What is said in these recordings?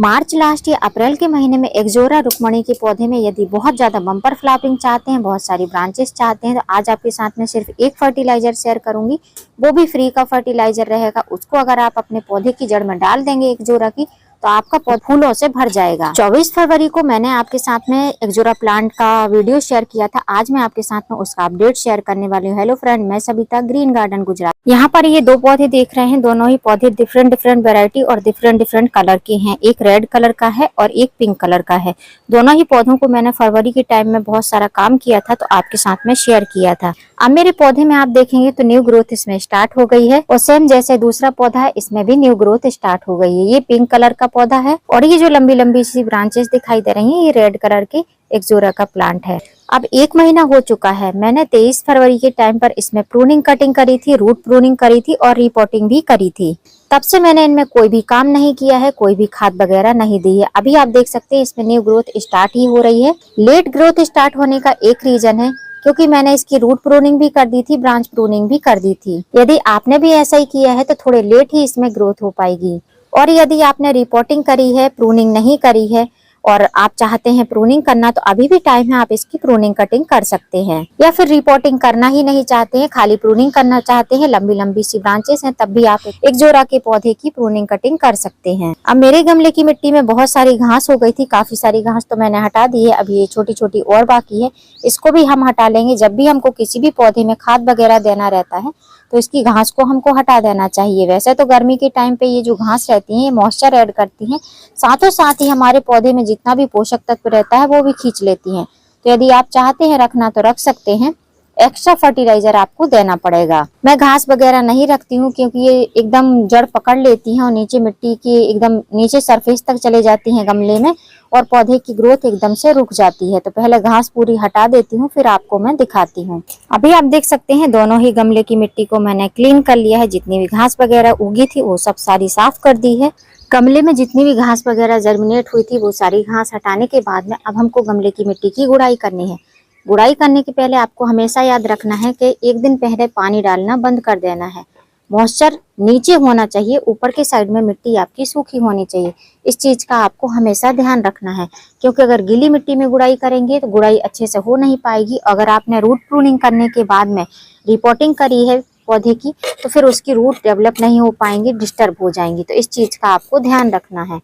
मार्च last या अप्रैल के महीने में एक्जोरा रुक्मणी के पौधे में यदि बहुत ज्यादा बम्पर फ्लावरिंग चाहते हैं, बहुत सारी ब्रांचेस चाहते हैं, तो आज आपके साथ में सिर्फ एक फर्टिलाइजर शेयर करूंगी, वो भी फ्री का फर्टिलाइजर रहेगा। उसको अगर आप अपने पौधे की जड़ में डाल देंगे एक्जोरा की, तो आपका पौधा फूलों से भर जाएगा। 24 फरवरी को मैंने आपके साथ में एक्जोरा प्लांट का वीडियो शेयर किया था। आज मैं आपके साथ में उसका अपडेट शेयर करने वाली हूँ। हेलो फ्रेंड, मैं सबिता, ग्रीन गार्डन गुजरात। यहाँ पर ये दो पौधे देख रहे हैं, दोनों ही पौधे डिफरेंट वैरायटी और डिफरेंट कलर के हैं। एक रेड कलर का है और एक पिंक कलर का है। दोनों ही पौधों को मैंने फरवरी के टाइम में बहुत सारा काम किया था, तो आपके साथ में शेयर किया था। अब मेरे पौधे में आप देखेंगे तो न्यू ग्रोथ इसमें स्टार्ट हो गई है, और सेम जैसे दूसरा पौधा है इसमें भी न्यू ग्रोथ स्टार्ट हो गई है। ये पिंक कलर का पौधा है, और ये जो लंबी लंबी सी ब्रांचेस दिखाई दे रही हैं, ये रेड कलर के एक्जोरा का प्लांट है। अब 1 महीना हो चुका है। मैंने 23 फरवरी के टाइम पर इसमें प्रूनिंग कटिंग करी थी, रूट प्रूनिंग करी थी और रिपोर्टिंग भी करी थी। तब से मैंने इनमें कोई भी काम नहीं किया है, कोई भी खाद वगैरह नहीं दी है। अभी आप देख सकते हैं इसमें न्यू ग्रोथ स्टार्ट ही हो रही है। लेट ग्रोथ स्टार्ट होने का एक रीजन है क्योंकि मैंने इसकी रूट प्रूनिंग भी कर दी थी, ब्रांच प्रूनिंग भी कर दी थी। यदि आपने भी ऐसा ही किया है तो थोड़े लेट ही इसमें ग्रोथ हो पाएगी। और यदि आपने रिपोर्टिंग करी है, प्रूनिंग नहीं करी है और आप चाहते हैं प्रूनिंग करना, तो अभी भी टाइम है, आप इसकी प्रूनिंग कटिंग कर सकते हैं। या फिर रिपोर्टिंग करना ही नहीं चाहते हैं, खाली प्रूनिंग करना चाहते हैं, लंबी लंबी सी ब्रांचेस हैं, तब भी आप एक्जोरा के पौधे की प्रूनिंग कटिंग कर सकते हैं। अब मेरे गमले की मिट्टी में बहुत सारी घास हो गई थी, काफी सारी घास तो मैंने हटा दी है। अभी ये छोटी छोटी और बाकी है, इसको भी हम हटा लेंगे। जब भी हमको किसी भी पौधे में खाद वगैरह देना रहता है तो इसकी घास को हमको हटा देना चाहिए। वैसे तो गर्मी के टाइम पे ये जो घास रहती है ये मॉइस्चर ऐड करती हैं, साथों साथ ही हमारे पौधे में जितना भी पोषक तत्व रहता है वो भी खींच लेती हैं। तो यदि आप चाहते हैं रखना तो रख सकते हैं, एक्स्ट्रा फर्टिलाइजर आपको देना पड़ेगा। मैं घास वगैरह नहीं रखती हूँ क्योंकि ये एकदम जड़ पकड़ लेती हैं और नीचे मिट्टी की एकदम नीचे सरफेस तक चले जाती हैं गमले में, और पौधे की ग्रोथ एकदम से रुक जाती है। तो पहले घास पूरी हटा देती हूँ, फिर आपको मैं दिखाती हूँ। अभी आप देख सकते हैं दोनों ही गमले की मिट्टी को मैंने क्लीन कर लिया है। जितनी भी घास वगैरह उगी थी वो सब सारी साफ कर दी है। गमले में जितनी भी घास वगैरह जर्मिनेट हुई थी वो सारी घास हटाने के बाद में अब हमको गमले की मिट्टी की गुड़ाई करनी है। गुड़ाई करने के पहले आपको हमेशा याद रखना है कि 1 दिन पहले पानी डालना बंद कर देना है। मॉइस्चर नीचे होना चाहिए, ऊपर के साइड में मिट्टी आपकी सूखी होनी चाहिए। इस चीज का आपको हमेशा ध्यान रखना है, क्योंकि अगर गीली मिट्टी में गुड़ाई करेंगे तो गुड़ाई अच्छे से हो नहीं पाएगी। अगर आपने रूट प्रूनिंग करने के बाद में रिपोर्टिंग करी है पौधे की, तो फिर उसकी रूट डेवलप नहीं हो पाएंगी, डिस्टर्ब हो जाएंगी। तो इस चीज का आपको ध्यान रखना है।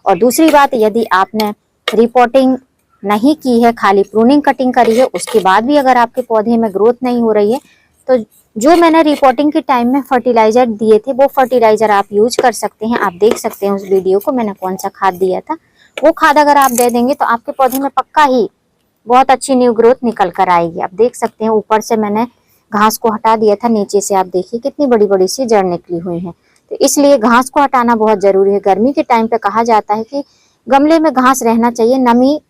और दूसरी बात, यदि आपने रिपोर्टिंग नहीं की है, खाली प्रूनिंग कटिंग करी है, उसके बाद भी अगर आपके पौधे में ग्रोथ नहीं हो रही है, तो जो मैंने रिपोर्टिंग के टाइम में फर्टिलाइजर दिए थे वो फर्टिलाइजर आप यूज कर सकते हैं। आप देख सकते हैं उस वीडियो को, मैंने कौन सा खाद दिया था। वो खाद अगर आप दे देंगे तो आपके पौधे में पक्का ही बहुत अच्छी न्यू ग्रोथ निकल कर आएगी। आप देख सकते हैं ऊपर से मैंने घास को हटा दिया था, नीचे से आप देखिए कितनी बड़ी बड़ी सी जड़ निकली हुई है। तो इसलिए घास को हटाना बहुत जरूरी है। गर्मी के टाइम पे कहा जाता है कि गमले में घास रहना चाहिए नमी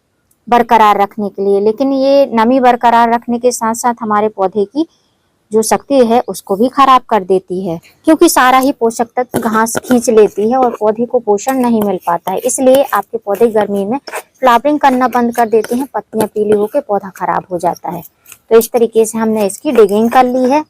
बरकरार रखने के लिए, लेकिन ये नमी बरकरार रखने के साथ साथ हमारे पौधे की जो शक्ति है उसको भी खराब कर देती है, क्योंकि सारा ही पोषक तत्व घास खींच लेती है और पौधे को पोषण नहीं मिल पाता है। इसलिए आपके पौधे गर्मी में फ्लावरिंग करना बंद कर देते हैं, पत्तियां पीली होकर पौधा खराब हो जाता है। तो इस तरीके से हमने इसकी डिगिंग कर ली है।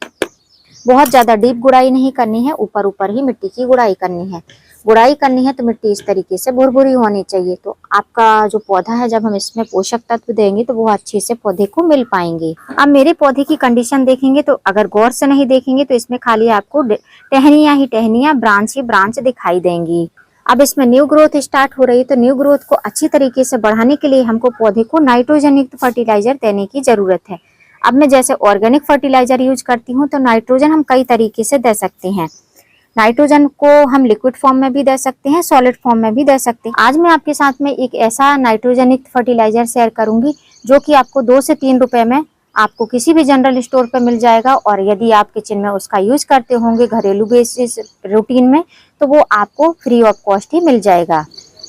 बहुत ज्यादा डीप गुड़ाई नहीं करनी है, ऊपर ऊपर ही मिट्टी की गुड़ाई करनी है। गुड़ाई करनी है तो मिट्टी इस तरीके से भुरभुरी होनी चाहिए, तो आपका जो पौधा है जब हम इसमें पोषक तत्व देंगे तो वो अच्छे से पौधे को मिल पाएंगे। अब मेरे पौधे की कंडीशन देखेंगे तो अगर गौर से नहीं देखेंगे तो इसमें खाली आपको टहनियां ही टहनियां, ब्रांच ही ब्रांच दिखाई देंगी। अब इसमें न्यू ग्रोथ स्टार्ट हो रही है, तो न्यू ग्रोथ को अच्छी तरीके से बढ़ाने के लिए हमको पौधे को नाइट्रोजन युक्त फर्टिलाइजर देने की जरूरत है। अब मैं जैसे ऑर्गेनिक फर्टिलाइजर यूज करती हूँ तो नाइट्रोजन हम कई तरीके से दे सकते हैं। नाइट्रोजन को हम लिक्विड फॉर्म में भी दे सकते हैं, सॉलिड फॉर्म में भी दे सकते हैं। आज मैं आपके साथ में एक ऐसा नाइट्रोजन युक्त फर्टिलाइजर शेयर करूंगी जो कि आपको 2 से 3 रुपए में आपको किसी भी जनरल स्टोर पर मिल जाएगा। और यदि आप किचन में उसका यूज करते होंगे घरेलू बेसिस रूटीन में, तो वो आपको फ्री ऑफ कॉस्ट ही मिल जाएगा।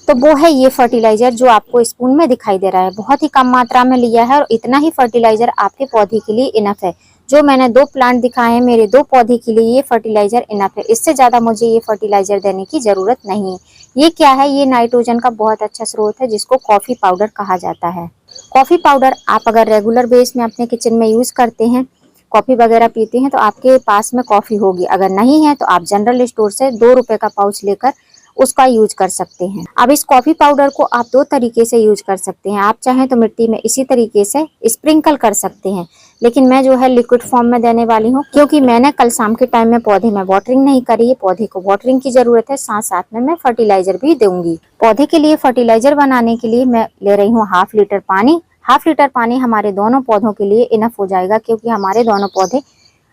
तो वो है ये फर्टिलाइजर जो आपको स्पून में दिखाई दे रहा है। बहुत ही कम मात्रा में लिया है और इतना ही फर्टिलाइजर आपके पौधे के लिए इनफ है। जो मैंने 2 प्लांट दिखाए हैं मेरे 2 पौधे के लिए, ये फर्टिलाइजर इनफ है। इससे ज्यादा मुझे ये फर्टिलाइजर देने की जरूरत नहीं है। ये क्या है? ये नाइट्रोजन का बहुत अच्छा स्रोत है जिसको कॉफी पाउडर कहा जाता है। कॉफी पाउडर आप अगर रेगुलर बेस में अपने किचन में यूज करते हैं, कॉफी वगैरह पीते हैं, तो आपके पास में कॉफी होगी। अगर नहीं है तो आप जनरल स्टोर से 2 रुपए का पाउच लेकर उसका यूज कर सकते हैं। अब इस कॉफी पाउडर को आप दो तरीके से यूज कर सकते हैं। आप चाहें तो मिट्टी में इसी तरीके से स्प्रिंकल कर सकते हैं, लेकिन मैं जो है लिक्विड फॉर्म में देने वाली हूँ, क्योंकि मैंने कल शाम के टाइम में पौधे में वाटरिंग नहीं करी है। पौधे को वाटरिंग की जरूरत है, साथ साथ में मैं फर्टिलाइजर भी दूंगी। पौधे के लिए फर्टिलाइजर बनाने के लिए मैं ले रही हूँ 1/2 लीटर पानी। 1/2 लीटर पानी हमारे दोनों पौधों के लिए इनफ हो जाएगा, क्योंकि हमारे दोनों पौधे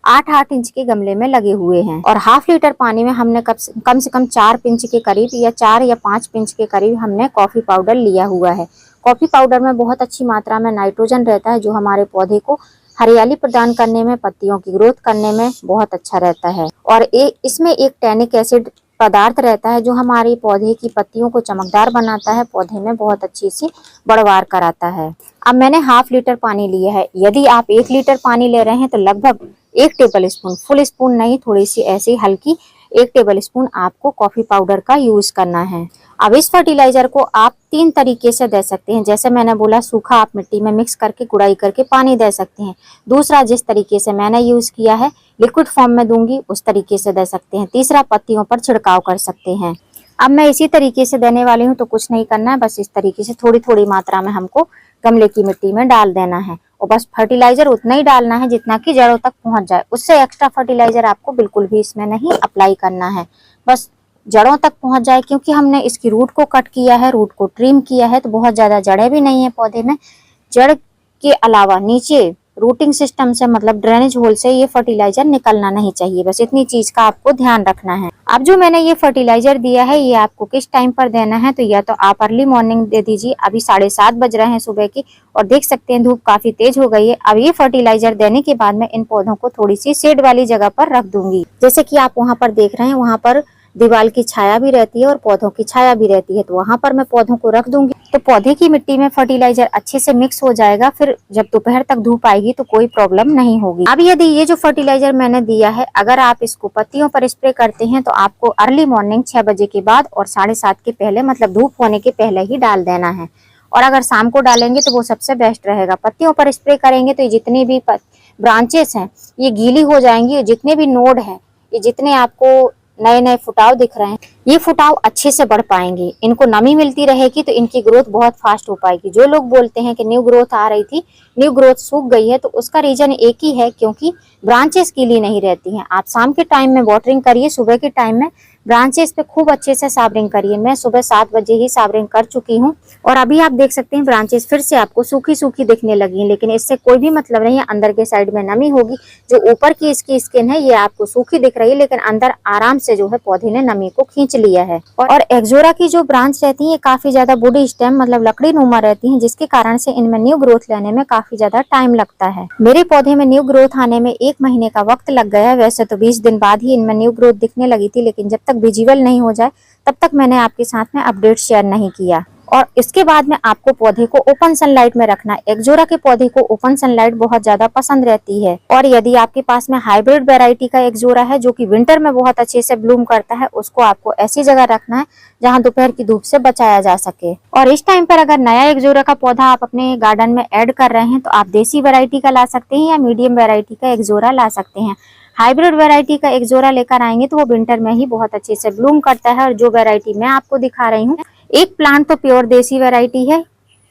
8-8 इंच के गमले में लगे हुए हैं। और 1/2 लीटर पानी में हमने कम से कम 4 पिंच के करीब या 4 या 5 पिंच के करीब हमने कॉफी पाउडर लिया हुआ है। कॉफी पाउडर में बहुत अच्छी मात्रा में नाइट्रोजन रहता है, जो हमारे पौधे को हरियाली प्रदान करने में, पत्तियों की ग्रोथ करने में बहुत अच्छा रहता है। और इसमें एक टैनिक एसिड पदार्थ रहता है, जो हमारे पौधे की पत्तियों को चमकदार बनाता है, पौधे में बहुत अच्छी सी बढ़वार कराता है। अब मैंने 1/2 लीटर पानी लिया है। यदि आप 1 लीटर पानी ले रहे हैं तो लगभग 1 टेबल स्पून, फुल स्पून नहीं, थोड़ी सी ऐसी हल्की 1 टेबल स्पून आपको कॉफी पाउडर का यूज करना है। अब इस फर्टिलाइजर को आप 3 तरीके से दे सकते हैं। जैसे मैंने बोला, सूखा आप मिट्टी में मिक्स करके गुड़ाई करके पानी दे सकते हैं। दूसरा, जिस तरीके से मैंने यूज किया है लिक्विड फॉर्म में दूंगी, उस तरीके से दे सकते हैं। तीसरा, पत्तियों पर छिड़काव कर सकते हैं। अब मैं इसी तरीके से देने वाली हूँ, तो कुछ नहीं करना है, बस इस तरीके से थोड़ी थोड़ी मात्रा में हमको गमले की मिट्टी में डाल देना है। और बस फर्टिलाइजर उतना ही डालना है जितना कि जड़ों तक पहुंच जाए। उससे एक्स्ट्रा फर्टिलाइजर आपको बिल्कुल भी इसमें नहीं अप्लाई करना है, बस जड़ों तक पहुंच जाए। क्योंकि हमने इसकी रूट को कट किया है, रूट को ट्रिम किया है, तो बहुत ज्यादा जड़ें भी नहीं है पौधे में। जड़ के अलावा नीचे रूटिंग सिस्टम से, मतलब ड्रेनेज होल से ये फर्टिलाइजर निकलना नहीं चाहिए। बस इतनी चीज का आपको ध्यान रखना है। अब जो मैंने ये फर्टिलाइजर दिया है, ये आपको किस टाइम पर देना है, तो या तो आप अर्ली मॉर्निंग दे दीजिए। अभी 7:30 बज रहे हैं सुबह की, और देख सकते हैं धूप काफी तेज हो गई है। अब ये फर्टिलाइजर देने के बाद मैं इन पौधों को थोड़ी सी शेड वाली जगह पर रख दूंगी। जैसे कि आप वहां पर देख रहे हैं, वहां पर दीवार की छाया भी रहती है और पौधों की छाया भी रहती है, तो वहां पर मैं पौधों को रख दूंगी। तो पौधे की मिट्टी में फर्टिलाइजर अच्छे से मिक्स हो जाएगा। फिर जब दोपहर तक धूप आएगी तो कोई प्रॉब्लम नहीं होगी। अब यदि ये जो फर्टिलाइजर मैंने दिया है, अगर आप इसको पत्तियों पर स्प्रे करते हैं, तो आपको अर्ली मॉर्निंग 6 बजे के बाद और 7:30 के पहले, मतलब धूप होने के पहले ही डाल देना है। और अगर शाम को डालेंगे तो वो सबसे बेस्ट रहेगा। पत्तियों पर स्प्रे करेंगे तो ये जितनी भी ब्रांचेस हैं ये गीली हो जाएंगी। जितने भी नोड हैं, ये जितने आपको नए नए फुटाव दिख रहे हैं, ये फुटाव अच्छे से बढ़ पाएंगे। इनको नमी मिलती रहेगी तो इनकी ग्रोथ बहुत फास्ट हो पाएगी। जो लोग बोलते हैं कि न्यू ग्रोथ आ रही थी, न्यू ग्रोथ सूख गई है, तो उसका रीजन एक ही है, क्योंकि ब्रांचेस गीली नहीं रहती हैं। आप शाम के टाइम में वाटरिंग करिए, सुबह के टाइम में ब्रांचेस पे खूब अच्छे से साबरिंग करिए। मैं सुबह 7 बजे ही साबरिंग कर चुकी हूँ, और अभी आप देख सकते हैं ब्रांचेस फिर से आपको सूखी सूखी दिखने लगी हैं। लेकिन इससे कोई भी मतलब नहीं है, अंदर के साइड में नमी होगी। जो ऊपर की इसकी स्किन है ये आपको सूखी दिख रही है, लेकिन अंदर आराम से जो है पौधे ने नमी को खींच लिया है। और एक्जोरा की जो ब्रांच रहती है काफी ज्यादा बूढ़ी स्टेम, मतलब लकड़ी नुमा रहती है, जिसके कारण से इनमें न्यू ग्रोथ लेने में काफी ज्यादा टाइम लगता है। मेरे पौधे में न्यू ग्रोथ आने में 1 महीने का वक्त लग गया। वैसे तो 20 दिन बाद ही इनमें न्यू ग्रोथ दिखने लगी थी, लेकिन जब तक विजिबल नहीं हो जाए तब तक मैंने आपके साथ में अपडेट शेयर नहीं किया। और इसके बाद में आपको पौधे को ओपन सनलाइट में रखना है। एक्जोरा के पौधे को ओपन सनलाइट बहुत ज्यादा पसंद रहती है। और यदि आपके पास में हाइब्रिड वैरायटी का एक्जोरा है जो कि विंटर में बहुत अच्छे से ब्लूम करता है, उसको आपको ऐसी जगह रखना है जहां दोपहर की धूप से बचाया जा सके। और इस टाइम पर अगर नया एक्जोरा का पौधा आप अपने गार्डन में ऐड कर रहे हैं, तो आप देसी वैरायटी का ला सकते हैं या मीडियम वैरायटी का एक्जोरा ला सकते हैं। हाइब्रिड वैरायटी का एक्जोरा लेकर आएंगे तो वो विंटर में ही बहुत अच्छे से ब्लूम करता है। और जो वैरायटी मैं आपको दिखा रही हूँ, एक प्लांट तो प्योर देसी वैरायटी है,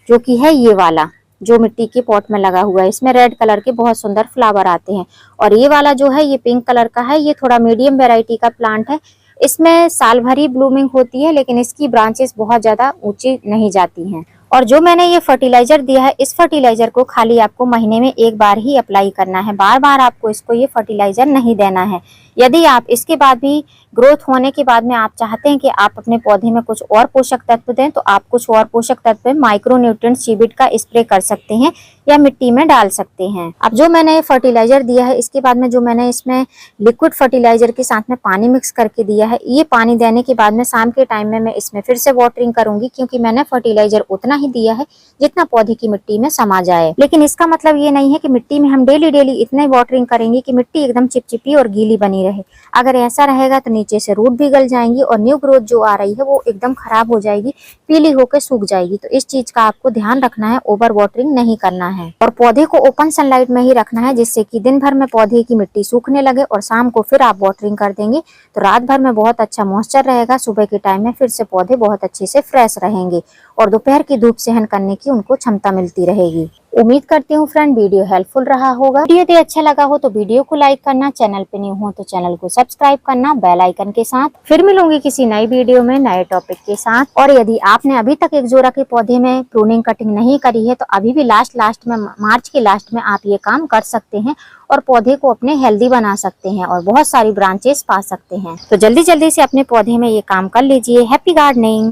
जो कि है ये वाला जो मिट्टी के पॉट में लगा हुआ है। इसमें रेड कलर के बहुत सुंदर फ्लावर आते हैं। और ये वाला जो है ये पिंक कलर का है, ये थोड़ा मीडियम वैरायटी का प्लांट है। इसमें साल भर ही ब्लूमिंग होती है, लेकिन इसकी ब्रांचेस बहुत ज्यादा ऊंची नहीं जाती हैं। और जो मैंने ये फर्टिलाइजर दिया है, इस फर्टिलाइजर को खाली आपको महीने में 1 बार ही अप्लाई करना है। बार बार आपको इसको ये फर्टिलाइजर नहीं देना है। यदि आप इसके बाद भी ग्रोथ होने के बाद में आप चाहते हैं कि आप अपने पौधे में कुछ और पोषक तत्व दें, तो आप कुछ और पोषक तत्व माइक्रो न्यूट्रिएंट सीविड का स्प्रे कर सकते हैं या मिट्टी में डाल सकते हैं। अब जो मैंने फर्टिलाइजर दिया है, इसके बाद में जो मैंने इसमें लिक्विड फर्टिलाइजर के साथ में पानी मिक्स करके दिया है, ये पानी देने के बाद में शाम के टाइम में मैं इसमें फिर से वाटरिंग करूंगी, क्योंकि मैंने फर्टिलाइजर उतना ही दिया है जितना पौधे की मिट्टी में समा जाए। लेकिन इसका मतलब ये नहीं है कि मिट्टी में हम डेली डेली इतने वाटरिंग करेंगे कि मिट्टी एकदम चिपचिपी और गीली बनी रहे। अगर ऐसा रहेगा तो नीचे से रूट भी गल जाएंगी और न्यू ग्रोथ जो आ रही है वो एकदम खराब हो जाएगी, पीली होकर सूख जाएगी। तो इस चीज का आपको ध्यान रखना है, ओवर वाटरिंग नहीं करना है और पौधे को ओपन सनलाइट में ही रखना है, जिससे कि दिन भर में पौधे की मिट्टी सूखने लगे और शाम को फिर आप वाटरिंग कर देंगे तो रात भर में बहुत अच्छा मॉइस्चर रहेगा। सुबह के टाइम में फिर से पौधे बहुत अच्छे से फ्रेश रहेंगे और दोपहर की धूप सहन करने की उनको क्षमता मिलती रहेगी। उम्मीद करती हूँ फ्रेंड वीडियो हेल्पफुल रहा होगा। वीडियो यदि अच्छा लगा हो तो वीडियो को लाइक करना, चैनल पे न्यू हो तो चैनल को सब्सक्राइब करना बेल आइकन के साथ। फिर मिलूंगी किसी नई वीडियो में नए टॉपिक के साथ। और यदि आपने अभी तक एक्जोरा के पौधे में प्रूनिंग कटिंग नहीं करी है तो अभी भी लास्ट में मार्च के लास्ट में आप ये काम कर सकते हैं और पौधे को अपने हेल्दी बना सकते हैं और बहुत सारी ब्रांचेस पा सकते हैं। तो जल्दी से अपने पौधे में ये काम कर लीजिए। Happy gardening.